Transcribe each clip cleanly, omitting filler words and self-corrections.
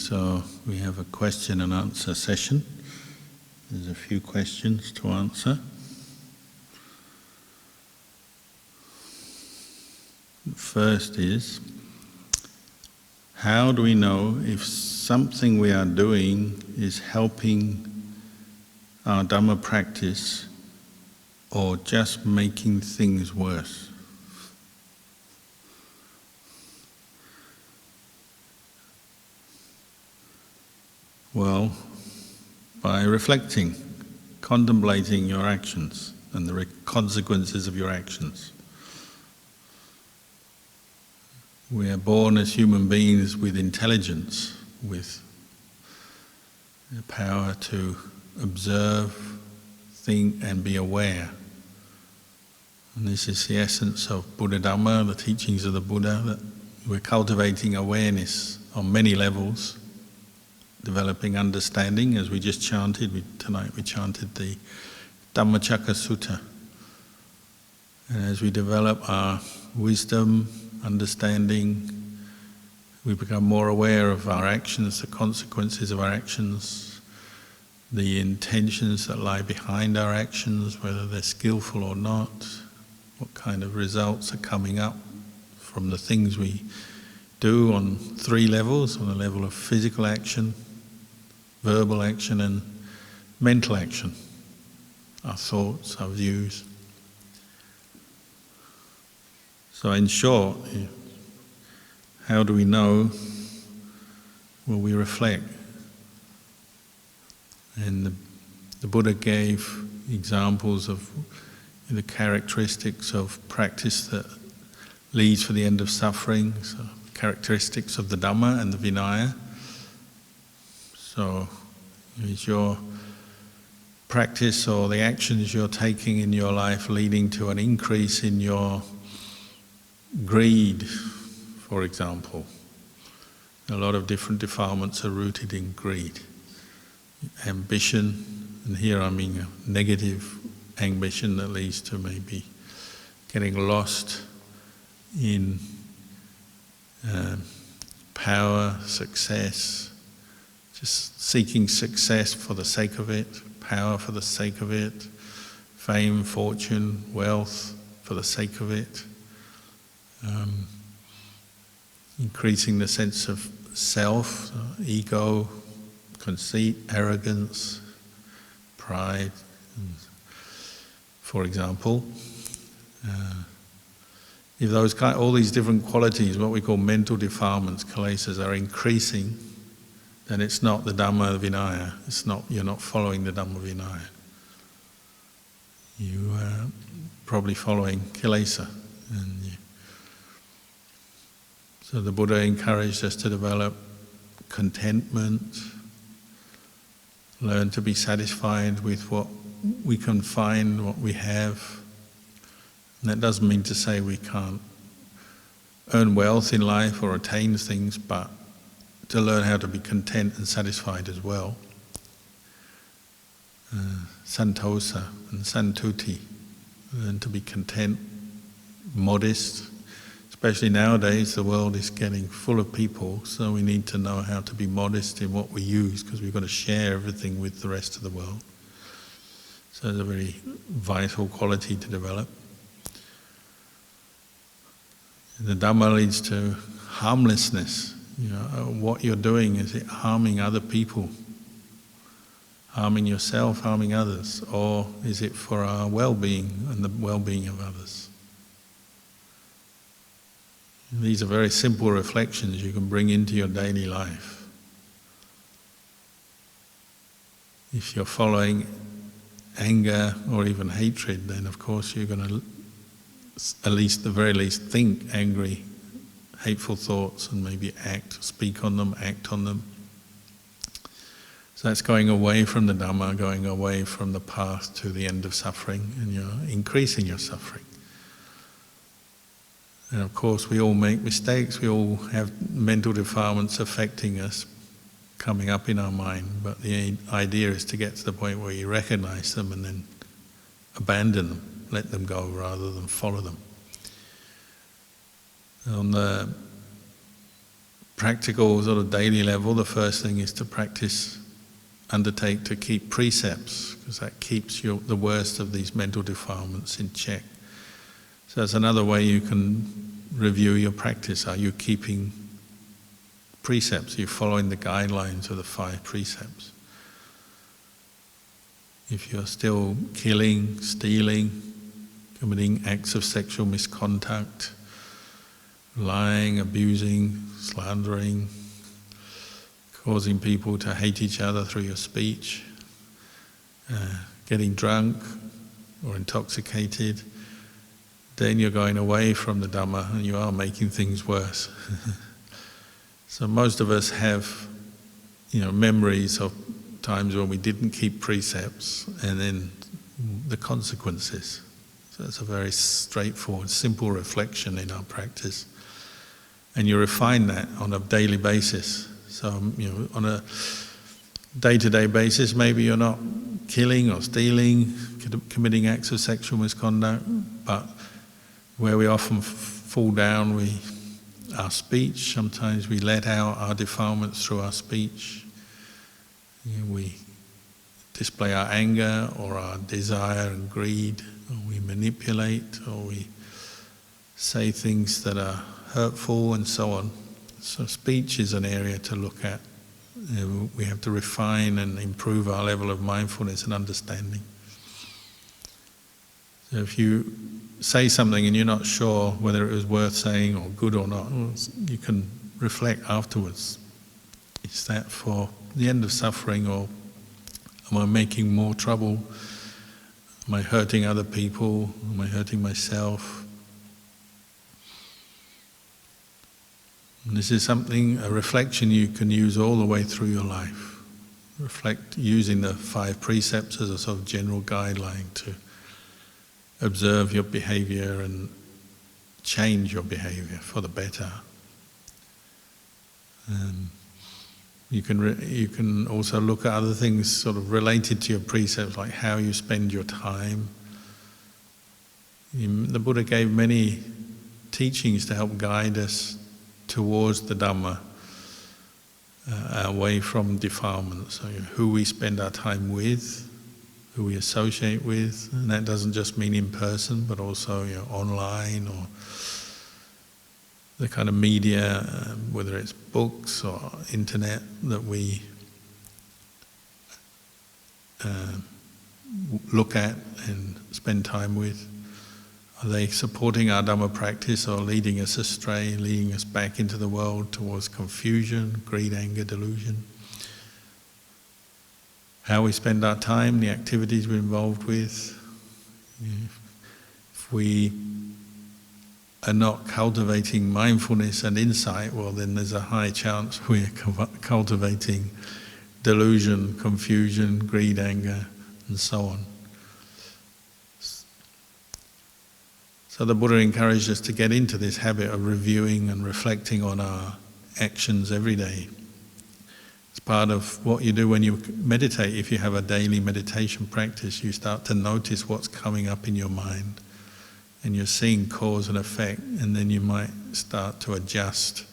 so we have a question and answer session. There's a few questions to answer. First is, how do we know if something we are doing is helping our Dhamma practice or just making things worse? Well, by reflecting, contemplating your actions and the consequences of your actions. We are born as human beings with intelligence, with the power to observe, think and be aware. And this is the essence of Buddha Dhamma, the teachings of the Buddha, that we're cultivating awareness on many levels, developing understanding, as we just chanted. Tonight we chanted the Dhammacakka Sutta. And as we develop our wisdom, understanding, we become more aware of our actions, the consequences of our actions, the intentions that lie behind our actions, whether they're skillful or not, what kind of results are coming up from the things we do on three levels: on the level of physical action, verbal action and mental action, our thoughts, our views. So in short, how do we know? Well, we reflect. And the Buddha gave examples of the characteristics of practice that leads for the end of suffering, so characteristics of the Dhamma and the Vinaya. So, is your practice or the actions you're taking in your life leading to an increase in your greed, for example? A lot of different defilements are rooted in greed. Ambition, and here I mean a negative ambition that leads to maybe getting lost in power, success, just seeking success for the sake of it, power for the sake of it, fame, fortune, wealth for the sake of it, increasing the sense of self, ego, conceit, arrogance, pride, for example. If all these different qualities, what we call mental defilements, kilesas, are increasing, then it's not the Dhamma Vinaya. You're not following the Dhamma Vinaya. You are probably following kilesa. So the Buddha encouraged us to develop contentment, learn to be satisfied with what we can find, what we have. And that doesn't mean to say we can't earn wealth in life or attain things, but to learn how to be content and satisfied as well. Santosa and santuti, learn to be content, modest. Especially nowadays, the world is getting full of people, so we need to know how to be modest in what we use, because we've got to share everything with the rest of the world. So it's a very vital quality to develop. The Dhamma leads to harmlessness. What you're doing, is it harming other people? Harming yourself, harming others? Or is it for our well-being and the well-being of others? These are very simple reflections you can bring into your daily life. If you're following anger or even hatred, then of course you're going to, at the very least, think angry, hateful thoughts and maybe speak on them, act on them. So that's going away from the Dhamma, going away from the path to the end of suffering, and you're increasing your suffering. And of course we all make mistakes, we all have mental defilements affecting us, coming up in our mind, but the idea is to get to the point where you recognize them and then abandon them, let them go rather than follow them. On the practical sort of daily level, the first thing is to undertake to keep precepts, because that keeps the worst of these mental defilements in check. So that's another way you can review your practice. Are you keeping precepts? Are you following the guidelines of the 5 precepts? If you're still killing, stealing, committing acts of sexual misconduct, lying, abusing, slandering, causing people to hate each other through your speech, getting drunk or intoxicated, then you're going away from the Dhamma and you are making things worse. So most of us have, memories of times when we didn't keep precepts and then the consequences. So it's a very straightforward, simple reflection in our practice. And you refine that on a daily basis. So, on a day-to-day basis, maybe you're not killing or stealing, committing acts of sexual misconduct, but where we often fall down, our speech, sometimes we let out our defilements through our speech. We display our anger or our desire and greed, or we manipulate, or we say things that are hurtful and so on. So speech is an area to look at. We have to refine and improve our level of mindfulness and understanding. So if you say something and you're not sure whether it was worth saying or good or not, you can reflect afterwards. Is that for the end of suffering, or am I making more trouble? Am I hurting other people? Am I hurting myself? And this is a reflection you can use all the way through your life. Reflect using the 5 precepts as a sort of general guideline to observe your behavior and change your behavior for the better. You can also look at other things sort of related to your precepts, like how you spend your time. The Buddha gave many teachings to help guide us towards the Dhamma, away from defilement. So who we spend our time with, who we associate with, and that doesn't just mean in person, but also online, or the kind of media, whether it's books or internet, that we look at and spend time with. Are they supporting our Dhamma practice or leading us astray, leading us back into the world towards confusion, greed, anger, delusion? How we spend our time, the activities we're involved with. If we are not cultivating mindfulness and insight, well, then there's a high chance we're cultivating delusion, confusion, greed, anger, and so on. So the Buddha encouraged us to get into this habit of reviewing and reflecting on our actions every day. It's part of what you do when you meditate. If you have a daily meditation practice, you start to notice what's coming up in your mind, and you're seeing cause and effect, and then you might start to adjust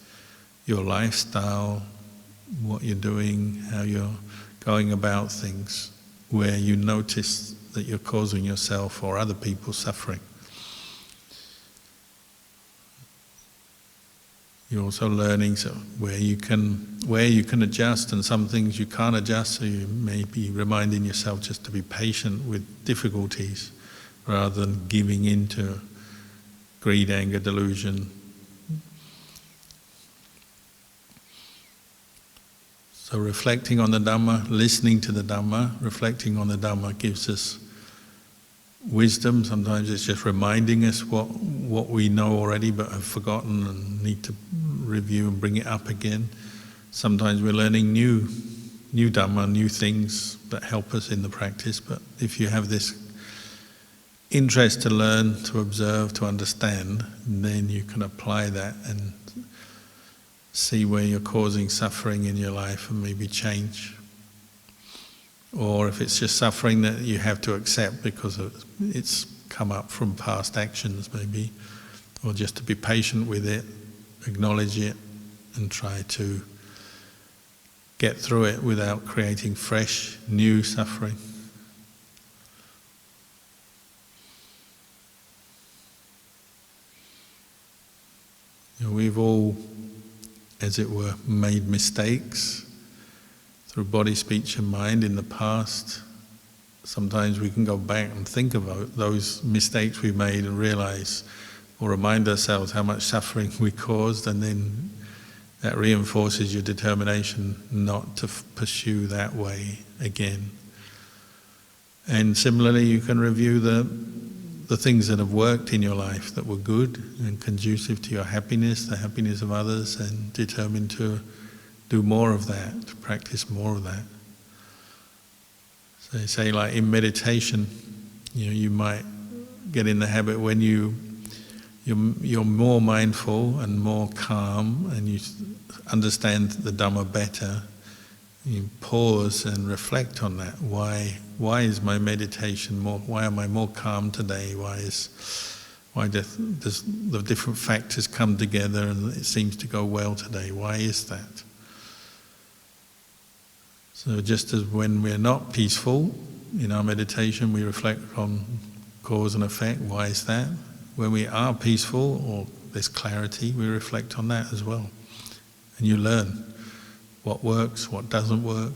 your lifestyle, what you're doing, how you're going about things, where you notice that you're causing yourself or other people suffering. You're also learning where you can adjust, and some things you can't adjust, so you may be reminding yourself just to be patient with difficulties rather than giving in to greed, anger, delusion. So reflecting on the Dhamma, listening to the Dhamma, reflecting on the Dhamma gives us wisdom. Sometimes it's just reminding us what we know already but have forgotten and need to review and bring it up again. Sometimes we're learning new Dhamma, new things that help us in the practice. But if you have this interest to learn, to observe, to understand, then you can apply that and see where you're causing suffering in your life and maybe change. Or if it's just suffering that you have to accept because it's come up from past actions maybe, or just to be patient with it, acknowledge it, and try to get through it without creating fresh, new suffering. We've all, as it were, made mistakes through body, speech and mind in the past. Sometimes we can go back and think about those mistakes we made and realize or remind ourselves how much suffering we caused, and then that reinforces your determination not to pursue that way again. And similarly, you can review the things that have worked in your life that were good and conducive to your happiness, the happiness of others, and determine to do more of that, to practice more of that. So they say, like in meditation, you might get in the habit when you're more mindful and more calm and you understand the Dhamma better, you pause and reflect on that. Why is my meditation more? Why am I more calm today? Why does the different factors come together and it seems to go well today? Why is that? So just as when we're not peaceful in our meditation, we reflect on cause and effect. Why is that? When we are peaceful or there's clarity, we reflect on that as well. And you learn what works, what doesn't work.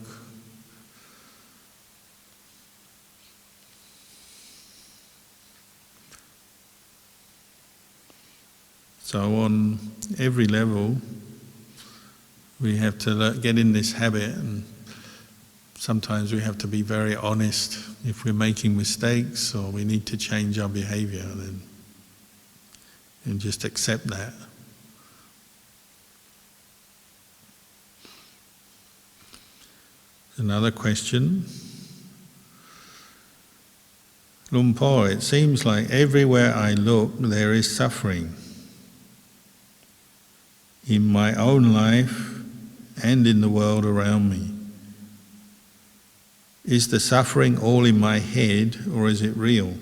So on every level, we have to get in this habit, and sometimes we have to be very honest. If we're making mistakes or we need to change our behavior, then and just accept that. Another question. Luang Por, it seems like everywhere I look there is suffering. In my own life and in the world around me. Is the suffering all in my head or is it real?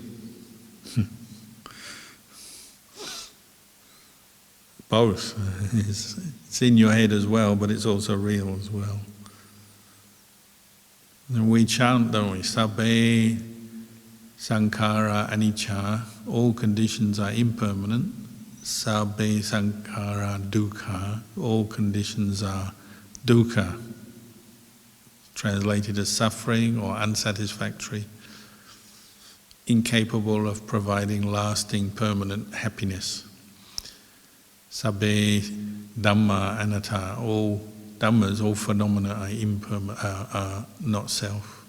Both. It's in your head as well, but it's also real as well. And we chant, don't we? Sabbe sankhara anicca, all conditions are impermanent. Sabbe sankhara dukkha, all conditions are dukkha, translated as suffering or unsatisfactory, incapable of providing lasting, permanent happiness. Sabbe Dhamma anatta, all Dhammas, all phenomena are not self.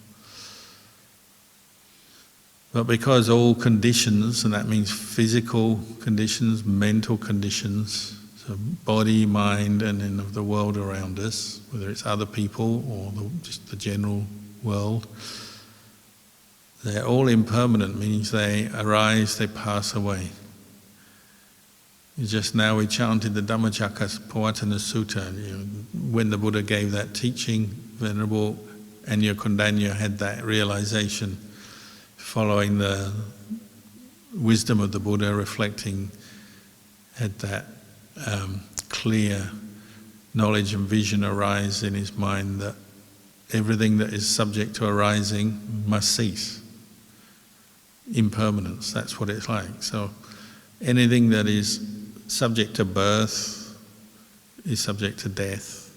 But because all conditions, and that means physical conditions, mental conditions, so body, mind, and then of the world around us, whether it's other people or just the general world, they're all impermanent, means they arise, they pass away. Just now we chanted the Dhammacakkappavattana Sutta. When the Buddha gave that teaching, Venerable Anya Kondanya had that realization, following the wisdom of the Buddha, reflecting, had that clear knowledge and vision arise in his mind that everything that is subject to arising must cease. Impermanence, that's what it's like. So anything that is subject to birth is subject to death,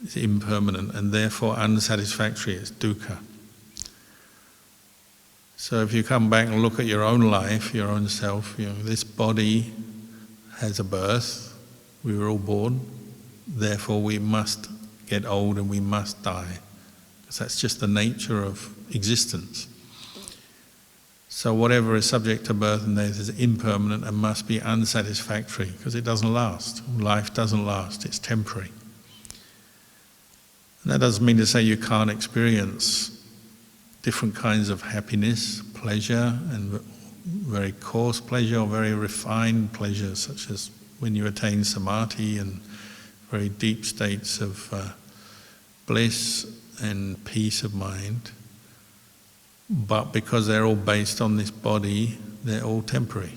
is impermanent and therefore unsatisfactory, it's dukkha. So if you come back and look at your own life, your own self, this body has a birth, we were all born, therefore we must get old and we must die, because that's just the nature of existence. So whatever is subject to birth and death is impermanent and must be unsatisfactory, because it doesn't last. Life doesn't last, it's temporary. And that doesn't mean to say you can't experience different kinds of happiness, pleasure, and very coarse pleasure or very refined pleasure, such as when you attain samadhi and very deep states of bliss and peace of mind. But because they're all based on this body, they're all temporary.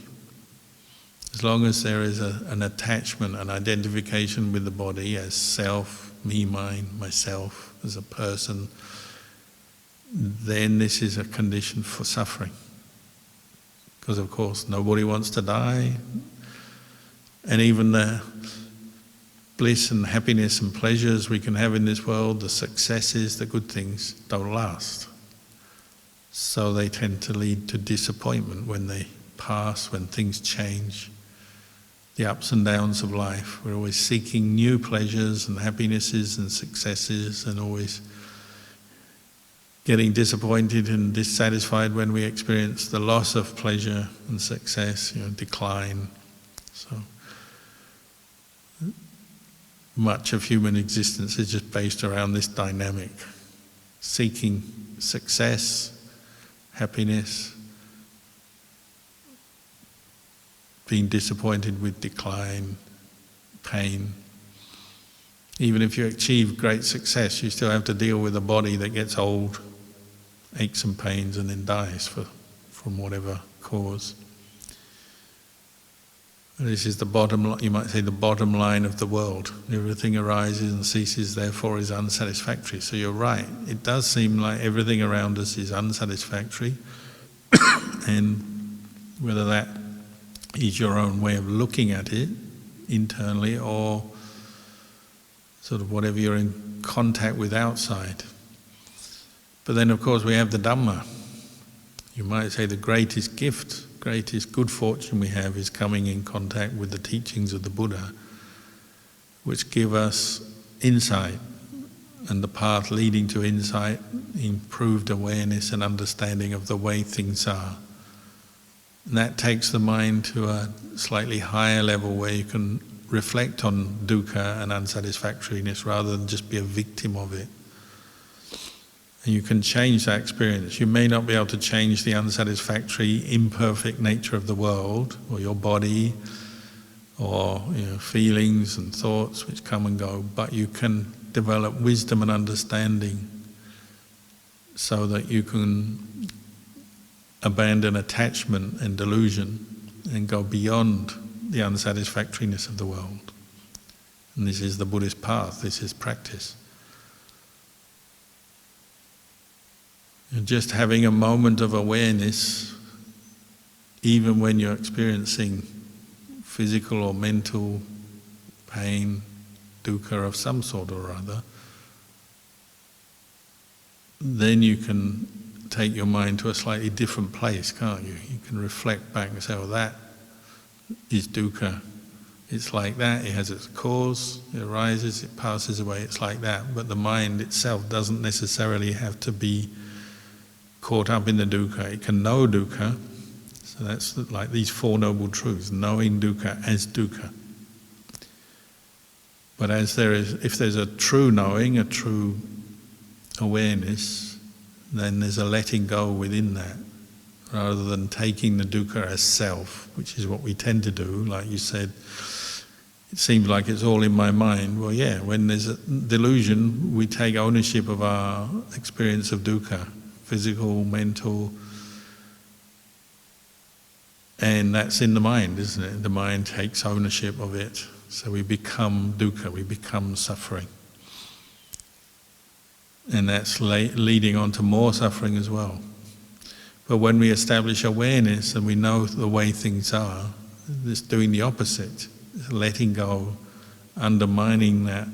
As long as there is an attachment, an identification with the body as self, me, mine, myself, as a person, then this is a condition for suffering. Because of course nobody wants to die, and even the bliss and happiness and pleasures we can have in this world, the successes, the good things, don't last. So they tend to lead to disappointment when they pass, when things change. The ups and downs of life. We're always seeking new pleasures and happinesses and successes, and always getting disappointed and dissatisfied when we experience the loss of pleasure and success, decline. So much of human existence is just based around this dynamic, seeking success, happiness, being disappointed with decline, pain. Even if you achieve great success, you still have to deal with a body that gets old, aches and pains, and then dies from whatever cause. This is the bottom, you might say, the bottom line of the world. Everything arises and ceases, therefore is unsatisfactory. So you're right, it does seem like everything around us is unsatisfactory, and whether that is your own way of looking at it internally, or sort of whatever you're in contact with outside. But then of course we have the Dhamma. You might say the greatest gift, greatest good fortune we have is coming in contact with the teachings of the Buddha, which give us insight and the path leading to insight, improved awareness and understanding of the way things are. And that takes the mind to a slightly higher level where you can reflect on dukkha and unsatisfactoriness rather than just be a victim of it. And you can change that experience. You may not be able to change the unsatisfactory, imperfect nature of the world, or your body, or feelings and thoughts which come and go, but you can develop wisdom and understanding so that you can abandon attachment and delusion and go beyond the unsatisfactoriness of the world. And this is the Buddhist path, this is practice. And just having a moment of awareness, even when you're experiencing physical or mental pain, dukkha of some sort or other, then you can take your mind to a slightly different place, can't you? You can reflect back and say, oh, that is dukkha. It's like that, it has its cause, it arises, it passes away, it's like that. But the mind itself doesn't necessarily have to be caught up in the dukkha. It can know dukkha. So that's like these Four Noble Truths, knowing dukkha as dukkha. But if there's a true knowing, a true awareness, then there's a letting go within that, rather than taking the dukkha as self, which is what we tend to do. Like you said, it seems like it's all in my mind. Well, yeah, when there's a delusion, we take ownership of our experience of dukkha, physical, mental, and that's in the mind, isn't it? The mind takes ownership of it, so we become dukkha, we become suffering. And that's leading on to more suffering as well. But when we establish awareness and we know the way things are, it's doing the opposite, letting go, undermining that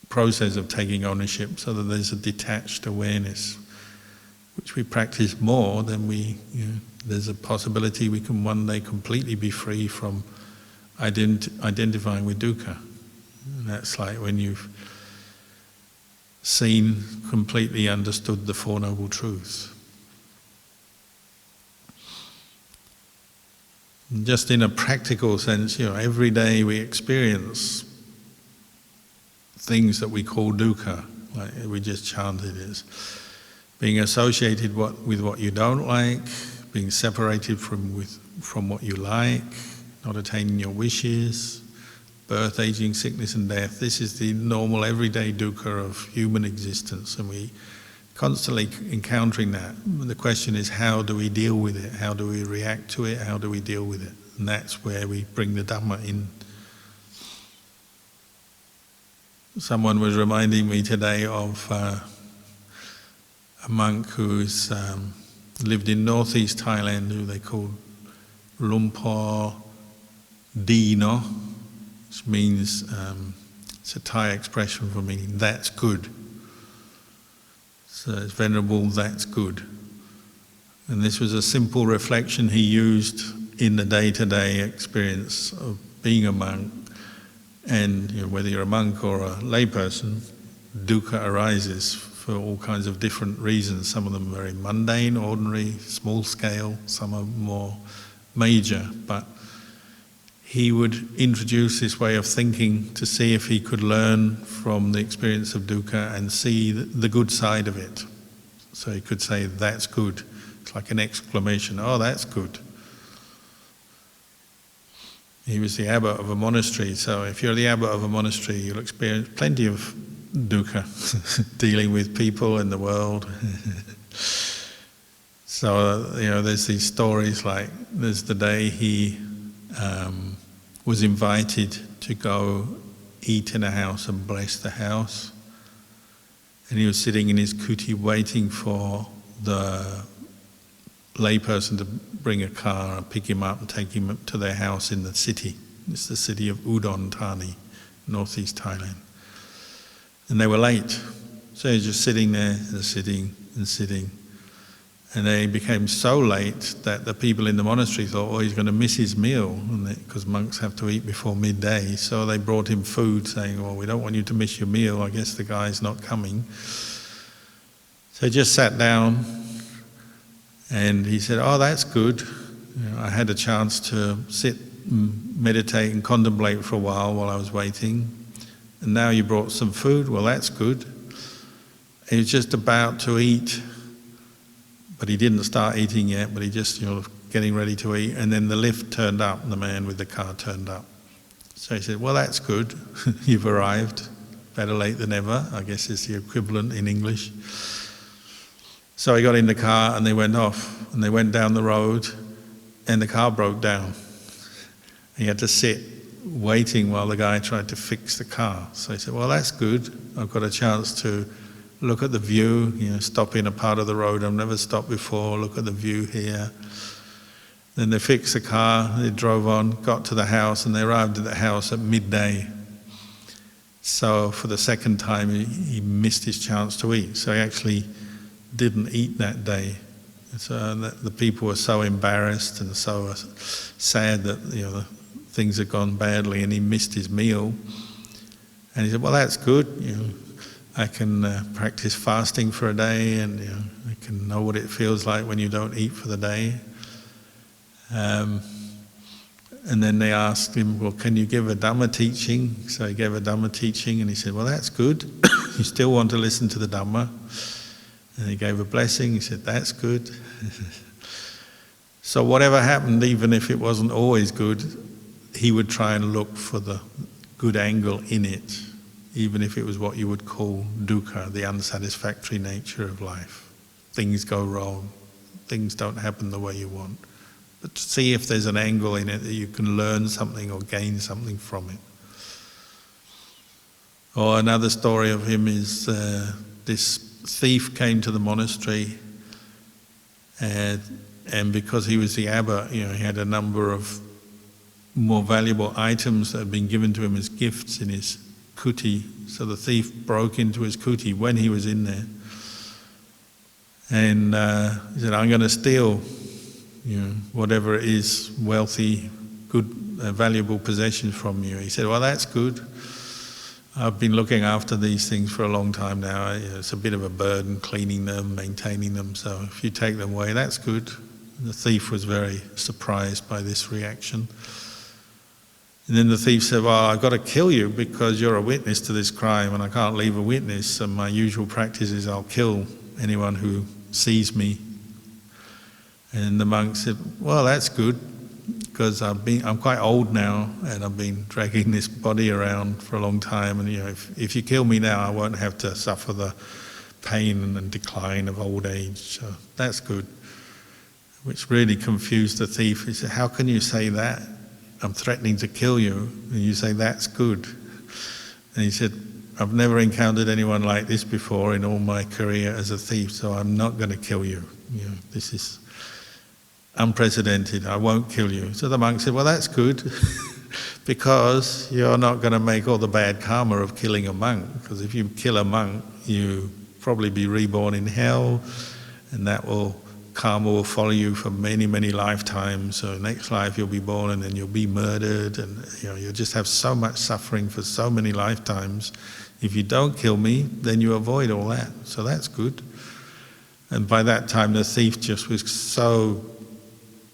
process of taking ownership, so that there's a detached awareness, which we practice more, then there's a possibility we can one day completely be free from identifying with dukkha. And that's like when you've seen, completely understood the Four Noble Truths. Just in a practical sense, every day we experience things that we call dukkha, like we just chanted, is being associated with what you don't like, being separated from what you like, not attaining your wishes, birth, aging, sickness and death. This is the normal everyday dukkha of human existence, and we constantly encountering that. The question is, how do we deal with it? How do we react to it? How do we deal with it? And that's where we bring the Dhamma in. Someone was reminding me today of a monk who's lived in northeast Thailand, who they call Lumpur Dino, which means, it's a Thai expression for meaning, that's good. So it's venerable, that's good. And this was a simple reflection he used in the day-to-day experience of being a monk. And whether you're a monk or a layperson, dukkha arises for all kinds of different reasons. Some of them are very mundane, ordinary, small scale, some are more major. But he would introduce this way of thinking to see if he could learn from the experience of dukkha and see the good side of it. So he could say, that's good. It's like an exclamation, oh, that's good. He was the abbot of a monastery, so if you're the abbot of a monastery, you'll experience plenty of dukkha, dealing with people in the world. So, there's these stories like, there's the day he was invited to go eat in a house and bless the house. And he was sitting in his kuti waiting for the layperson to bring a car and pick him up and take him up to their house in the city. It's the city of Udon Thani, northeast Thailand. And they were late. So he was just sitting there and sitting and sitting. And they became so late that the people in the monastery thought, oh, he's going to miss his meal, because monks have to eat before midday. So they brought him food, saying, well, we don't want you to miss your meal. I guess the guy's not coming. So he just sat down, and he said, oh, that's good. I had a chance to sit and meditate and contemplate for a while I was waiting. And now you brought some food. Well, that's good. He was just about to eat, but he didn't start eating yet, but he just, getting ready to eat. And then the lift turned up, and the man with the car turned up. So he said, well, that's good. You've arrived. Better late than never, I guess is the equivalent in English. So he got in the car and they went off, and they went down the road, and the car broke down. He had to sit waiting while the guy tried to fix the car. So he said, well, that's good. I've got a chance to look at the view, stop in a part of the road I've never stopped before, look at the view here. Then they fixed the car, they drove on, got to the house, and they arrived at the house at midday. So for the second time, he missed his chance to eat. So he actually didn't eat that day. So the people were so embarrassed and so sad that things had gone badly, and he missed his meal. And he said, well, that's good. I can practice fasting for a day, and I can know what it feels like when you don't eat for the day. And then they asked him, well, can you give a Dhamma teaching? So he gave a Dhamma teaching, and he said, well, that's good. You still want to listen to the Dhamma? And he gave a blessing. He said, that's good. So whatever happened, even if it wasn't always good, he would try and look for the good angle in it, even if it was what you would call dukkha, the unsatisfactory nature of life. Things go wrong. Things don't happen the way you want. But see if there's an angle in it that you can learn something or gain something from it. Or another story of him is this thief came to the monastery, and because he was the abbot, he had a number of more valuable items that had been given to him as gifts in his kuti. So the thief broke into his kuti when he was in there, and he said, I'm going to steal whatever it is, wealthy, good, valuable possessions from you. He said, well, that's good. I've been looking after these things for a long time now. It's a bit of a burden cleaning them, maintaining them, so if you take them away, that's good. The thief was very surprised by this reaction. And then the thief said, well, I've got to kill you because you're a witness to this crime, and I can't leave a witness, and my usual practice is I'll kill anyone who sees me. And the monk said, well, that's good, because I'm quite old now, and I've been dragging this body around for a long time, and if you kill me now, I won't have to suffer the pain and decline of old age. So that's good. Which really confused the thief. He said, how can you say that? I'm threatening to kill you, and you say that's good. And he said, I've never encountered anyone like this before in all my career as a thief, so I'm not going to kill you. This is unprecedented. I won't kill you. So the monk said, well, that's good, because you're not going to make all the bad karma of killing a monk, because if you kill a monk, you probably be reborn in hell, and that karma will follow you for many, many lifetimes. So next life you'll be born and then you'll be murdered, and you'll just have so much suffering for so many lifetimes. If you don't kill me, then you avoid all that. So that's good. And by that time the thief just was so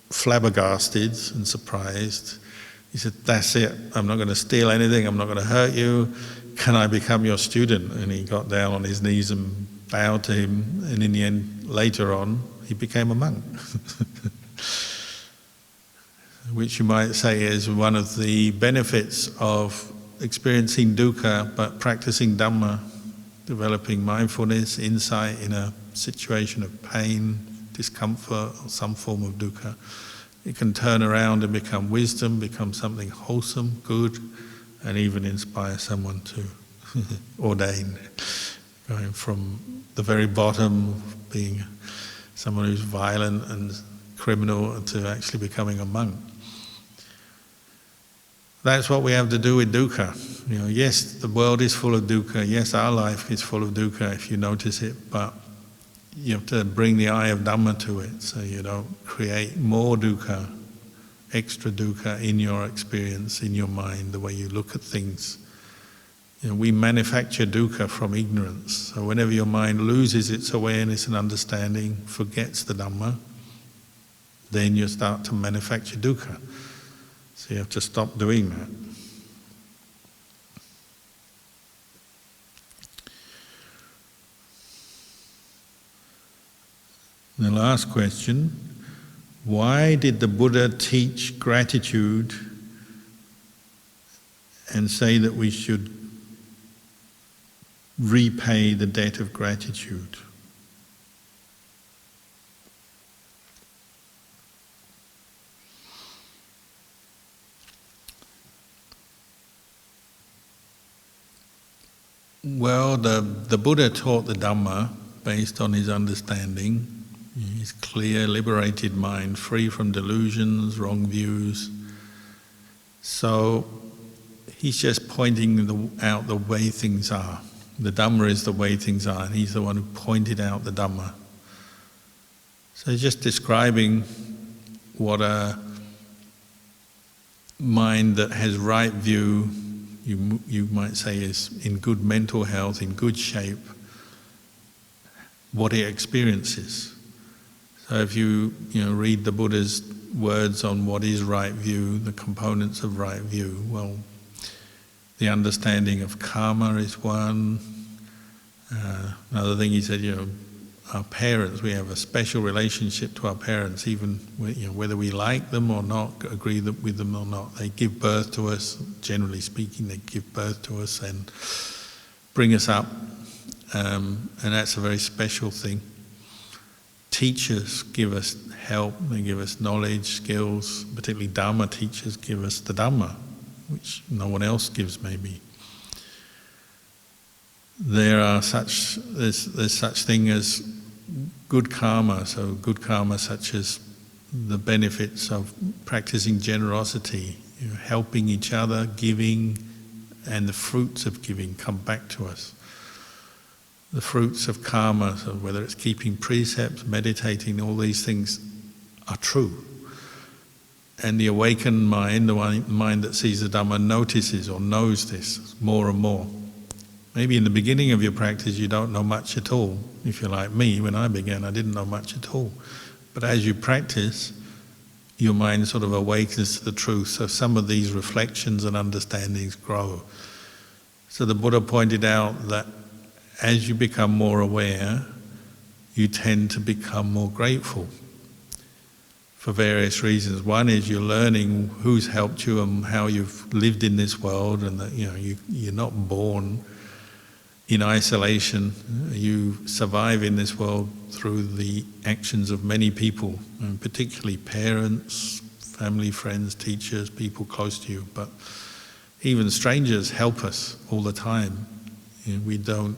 flabbergasted and surprised. He said, that's it. I'm not going to steal anything. I'm not going to hurt you. Can I become your student? And he got down on his knees and bowed to him. And in the end, later on, he became a monk. Which you might say is one of the benefits of experiencing dukkha, but practicing Dhamma, developing mindfulness, insight in a situation of pain, discomfort, or some form of dukkha. It can turn around and become wisdom, become something wholesome, good, and even inspire someone to ordain. Going from the very bottom, being someone who's violent and criminal, to actually becoming a monk. That's what we have to do with dukkha. Yes, the world is full of dukkha. Yes, our life is full of dukkha if you notice it, but you have to bring the eye of Dhamma to it, so you don't create more dukkha, extra dukkha in your experience, in your mind, the way you look at things. We manufacture dukkha from ignorance. So whenever your mind loses its awareness and understanding, forgets the Dhamma, then you start to manufacture dukkha. So you have to stop doing that. The last question, why did the Buddha teach gratitude and say that we should repay the debt of gratitude? Well, the Buddha taught the Dhamma based on his understanding, his clear, liberated mind, free from delusions, wrong views. So he's just pointing out the way things are. The Dhamma is the way things are, and he's the one who pointed out the Dhamma. So he's just describing what a mind that has right view, you might say, is in good mental health, in good shape, what it experiences. So if you read the Buddha's words on what is right view, the components of right view, well, the understanding of karma is one. Another thing he said, our parents, we have a special relationship to our parents, even whether we like them or not, agree with them or not. They give birth to us, generally speaking, they give birth to us and bring us up, and that's a very special thing. Teachers give us help, they give us knowledge, skills, particularly Dhamma teachers give us the Dhamma, which no one else gives maybe. There's such thing as good karma, so good karma such as the benefits of practicing generosity, helping each other, giving, and the fruits of giving come back to us. The fruits of karma, so whether it's keeping precepts, meditating, all these things are true. And the awakened mind, the mind that sees the Dhamma, notices or knows this more and more. Maybe in the beginning of your practice you don't know much at all. If you're like me, when I began I didn't know much at all. But as you practice, your mind sort of awakens to the truth. So some of these reflections and understandings grow. So the Buddha pointed out that as you become more aware, you tend to become more grateful for various reasons. One is you're learning who's helped you and how you've lived in this world, and that you're not born in isolation. You survive in this world through the actions of many people, and particularly parents, family, friends, teachers, people close to you. But even strangers help us all the time. We don't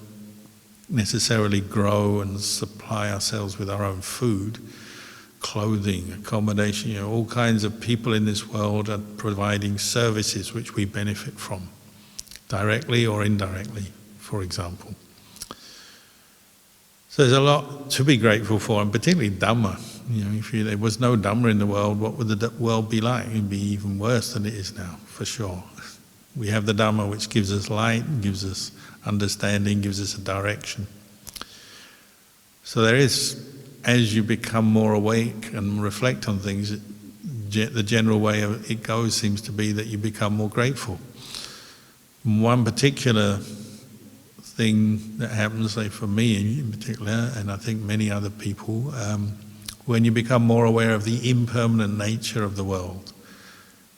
necessarily grow and supply ourselves with our own food, clothing, accommodation. All kinds of people in this world are providing services which we benefit from, directly or indirectly, for example. So there's a lot to be grateful for, and particularly Dhamma. If there was no Dhamma in the world, what would the world be like? It would be even worse than it is now, for sure. We have the Dhamma, which gives us light, gives us understanding, gives us a direction. So there is, as you become more awake and reflect on things, the general way it goes seems to be that you become more grateful. One particular thing that happens, say for me in particular, and I think many other people, when you become more aware of the impermanent nature of the world.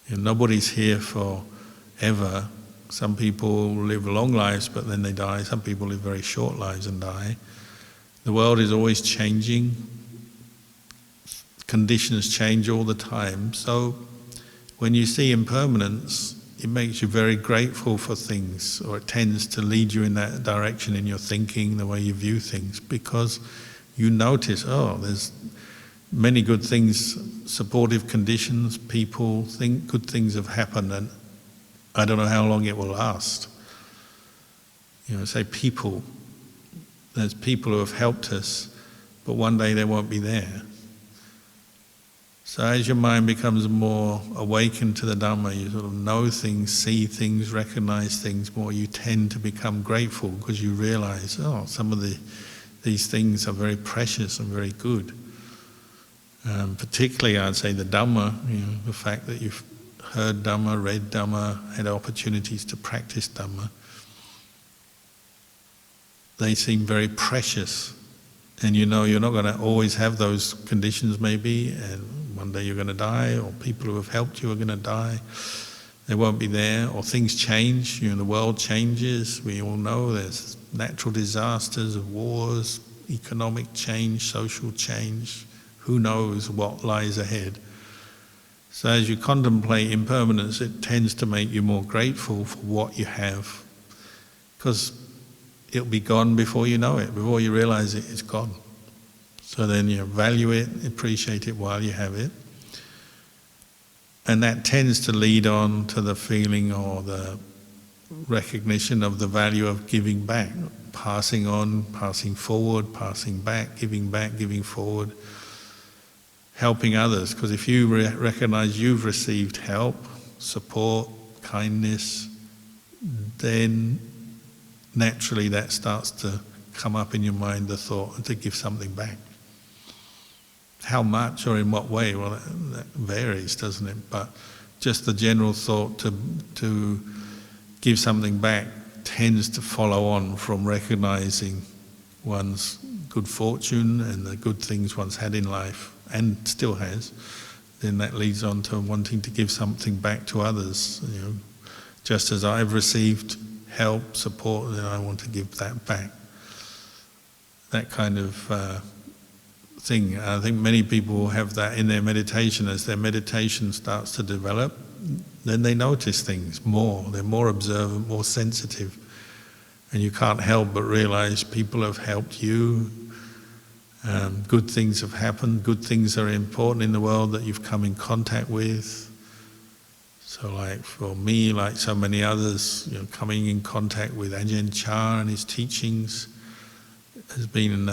Nobody's here forever. Some people live long lives but then they die. Some people live very short lives and die. The world is always changing. Conditions change all the time. So when you see impermanence, it makes you very grateful for things, or it tends to lead you in that direction in your thinking, the way you view things, because you notice, there's many good things, supportive conditions, people, good things have happened, and I don't know how long it will last. Say people. There's people who have helped us, but one day they won't be there. So as your mind becomes more awakened to the Dhamma, you sort of know things, see things, recognize things more, you tend to become grateful because you realize, some of these things are very precious and very good. Particularly, I'd say the Dhamma, the fact that you've heard Dhamma, read Dhamma, had opportunities to practice Dhamma, they seem very precious. And you're not going to always have those conditions maybe, and one day you're going to die, or people who have helped you are going to die. They won't be there, or things change, the world changes. We all know there's natural disasters, wars, economic change, social change. Who knows what lies ahead? So as you contemplate impermanence, it tends to make you more grateful for what you have, because it'll be gone before you know it, before you realize it, it's gone. So then you value it, appreciate it while you have it. And that tends to lead on to the feeling or the recognition of the value of giving back, passing on, passing forward, passing back, giving forward. Helping others, because if you recognize you've received help, support, kindness, then naturally that starts to come up in your mind, the thought to give something back. How much or in what way? Well, that varies, doesn't it? But just the general thought to give something back tends to follow on from recognizing one's good fortune and the good things one's had in life and still has. Then that leads on to wanting to give something back to others. Just as I've received help, support, then I want to give that back. That kind of thing. I think many people have that in their meditation. As their meditation starts to develop, then they notice things more. They're more observant, more sensitive. And you can't help but realize people have helped you. Good things have happened. Good things are important in the world that you've come in contact with. So like for me, like so many others, coming in contact with Ajahn Chah and his teachings has been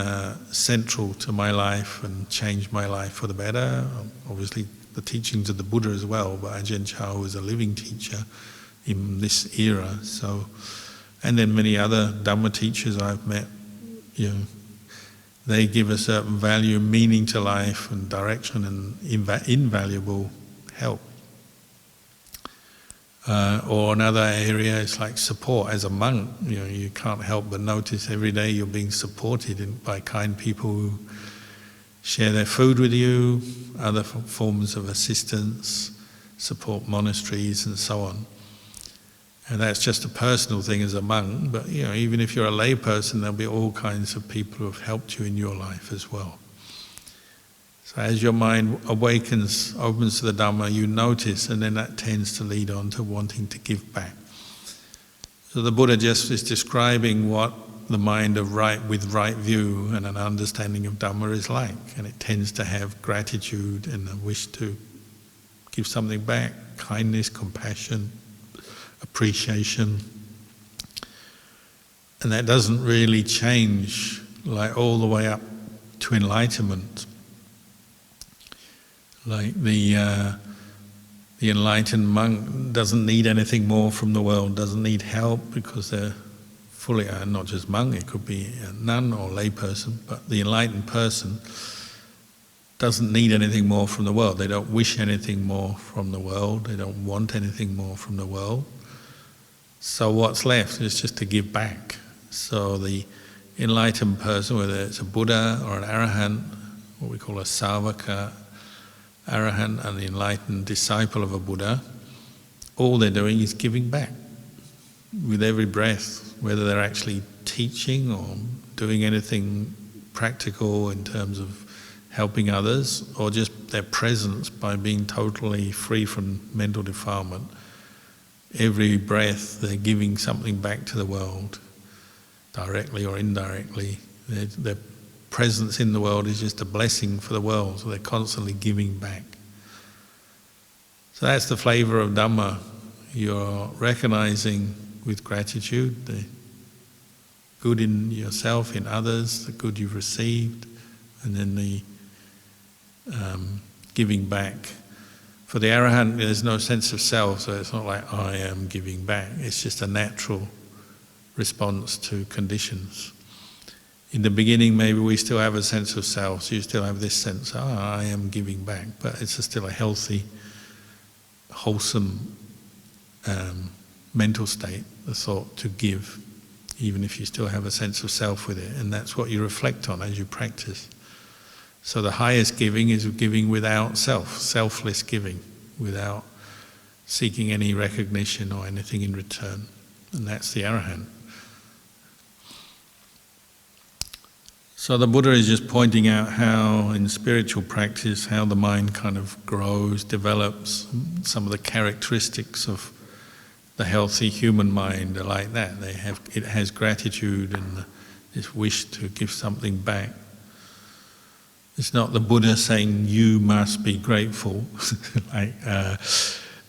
central to my life and changed my life for the better. Obviously the teachings of the Buddha as well, but Ajahn Chah was a living teacher in this era. So, and then many other Dhamma teachers I've met, they give a certain value, meaning to life and direction and invaluable help. Or another area is like support. As a monk, you can't help but notice every day you're being supported by kind people who share their food with you, other forms of assistance, support monasteries and so on. And that's just a personal thing as a monk, but even if you're a lay person, there'll be all kinds of people who have helped you in your life as well. So as your mind awakens, opens to the Dhamma, you notice, and then that tends to lead on to wanting to give back. So the Buddha just is describing what the mind of with right view and an understanding of Dhamma is like, and it tends to have gratitude and a wish to give something back, kindness, compassion, appreciation. And that doesn't really change like all the way up to enlightenment. Like the enlightened monk doesn't need anything more from the world, doesn't need help because they're fully, not just monk, it could be a nun or lay person, but the enlightened person doesn't need anything more from the world. They don't wish anything more from the world, they don't want anything more from the world. So what's left is just to give back. So the enlightened person, whether it's a Buddha or an Arahant, what we call a Savaka, Arahant, and the enlightened disciple of a Buddha, all they're doing is giving back with every breath, whether they're actually teaching or doing anything practical in terms of helping others, or just their presence by being totally free from mental defilement. Every breath they're giving something back to the world, directly or indirectly. Their presence in the world is just a blessing for the world, so they're constantly giving back. So that's the flavour of Dhamma. You're recognising with gratitude the good in yourself, in others, the good you've received, and then the giving back. For the Arahant, there's no sense of self, so it's not like I am giving back. It's just a natural response to conditions. In the beginning, maybe we still have a sense of self, so you still have this sense, I am giving back, but it's still a healthy, wholesome mental state, the thought to give, even if you still have a sense of self with it, and that's what you reflect on as you practice. So the highest giving is giving without self, selfless giving, without seeking any recognition or anything in return, and that's the Arahant. So the Buddha is just pointing out how in spiritual practice, how the mind kind of grows, develops. Some of the characteristics of the healthy human mind are like that. It has gratitude and this wish to give something back. It's not the Buddha saying you must be grateful, like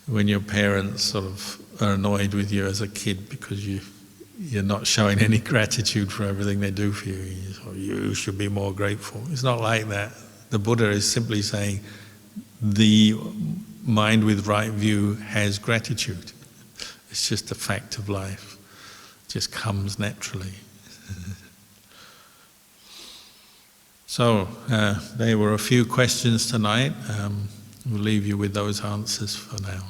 when your parents sort of are annoyed with you as a kid because you're not showing any gratitude for everything they do for you. You should be more grateful. It's not like that. The Buddha is simply saying the mind with right view has gratitude. It's just a fact of life. It just comes naturally. So there were a few questions tonight. We'll leave you with those answers for now.